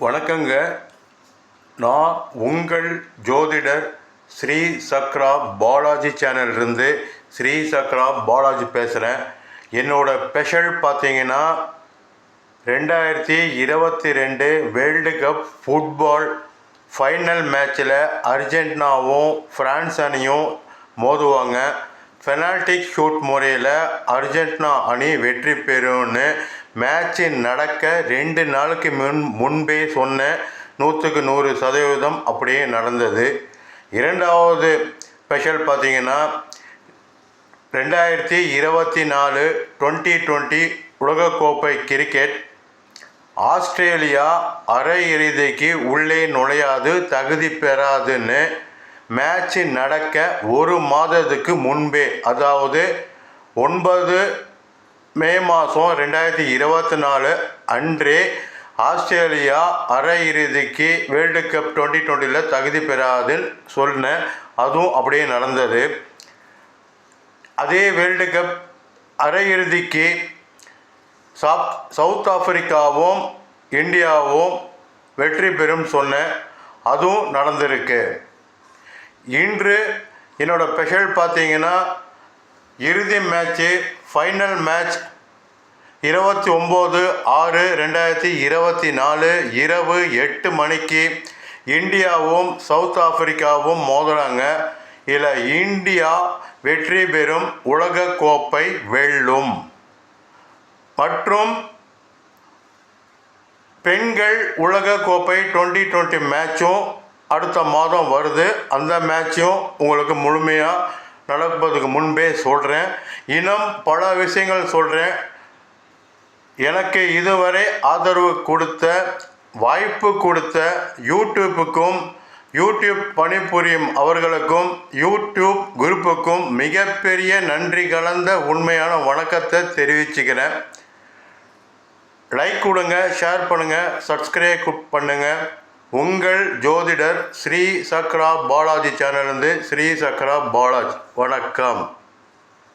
வணக்கங்க. நான் உங்கள் ஜோதிடர் ஸ்ரீ சக்ரா பாலாஜி சேனல்லேருந்து ஸ்ரீ சக்ரா பாலாஜி பேசுகிறேன். என்னோடய ஸ்பெஷல் பார்த்தீங்கன்னா 2022 வேர்ல்டு கப் ஃபுட்பால் ஃபைனல் மேட்ச்சில் அர்ஜென்டினாவும் ஃப்ரான்ஸ் அணியும் மோதுவாங்க. பெனால்டிக் ஷூட் முறையில் அர்ஜென்டினா அணி வெற்றி பெறும்னு மேட்ச்சு நடக்க 2 நாளுக்கு முன்பே சொன்னேன். 100க்கு 100% அப்படியே நடந்தது. இரண்டாவது ஸ்பெஷல் பார்த்தீங்கன்னா 2024 2020 உலகக்கோப்பை கிரிக்கெட் ஆஸ்திரேலியா அரையிறுதிக்கு உள்ளே நுழையாது, தகுதி பெறாதுன்னு மேட்ச்சு நடக்க ஒரு மாதத்துக்கு முன்பே, அதாவது 9 மே மாதம் 2024 அன்றே ஆஸ்திரேலியா அரையிறுதிக்கு வேர்ல்டு கப் 2020 தகுதி பெறாதுன்னு சொன்னேன். அதுவும் அப்படியே நடந்தது. அதே வேர்ல்டு கப் அரையிறுதிக்கு சவுத் ஆப்பிரிக்காவும் இந்தியாவும் வெற்றி பெறும் சொன்னேன். அதுவும் நடந்திருக்கு. இன்று என்னோடய ஸ்பெஷல் பார்த்தீங்கன்னா இறுதி மேட்ச்சு ஃபைனல் மேட்ச் 29/6/2024 இரவு 8 மணிக்கு இந்தியாவும் சவுத் ஆப்பிரிக்காவும் மோதுறாங்க. இதில் இந்தியா வெற்றி பெறும், உலகக்கோப்பை வெல்லும். மற்றும் பெண்கள் உலகக்கோப்பை 2020 மேட்சும் அடுத்த மாதம் வருது. அந்த மேட்சும் உங்களுக்கு முழுமையாக நடப்பதுக்கு முன்பே சொல்கிறேன். இன்னும் பல விஷயங்கள் சொல்கிறேன். எனக்கு இதுவரை ஆதரவு கொடுத்த, வாய்ப்பு கொடுத்த யூடியூப்புக்கும், யூடியூப் பணிபுரியும் அவர்களுக்கும், யூடியூப் குரூப்புக்கும் மிகப்பெரிய நன்றி கலந்த உண்மையான வணக்கத்தை தெரிவிச்சுக்கிறேன். லைக் கொடுங்க, ஷேர் பண்ணுங்கள், சப்ஸ்கிரைப் பண்ணுங்கள். உங்கள் ஜோதிடர் ஸ்ரீ சக்ரா பாலாஜி சேனல்லேருந்து ஸ்ரீ சக்ரா பாலாஜி. வணக்கம்.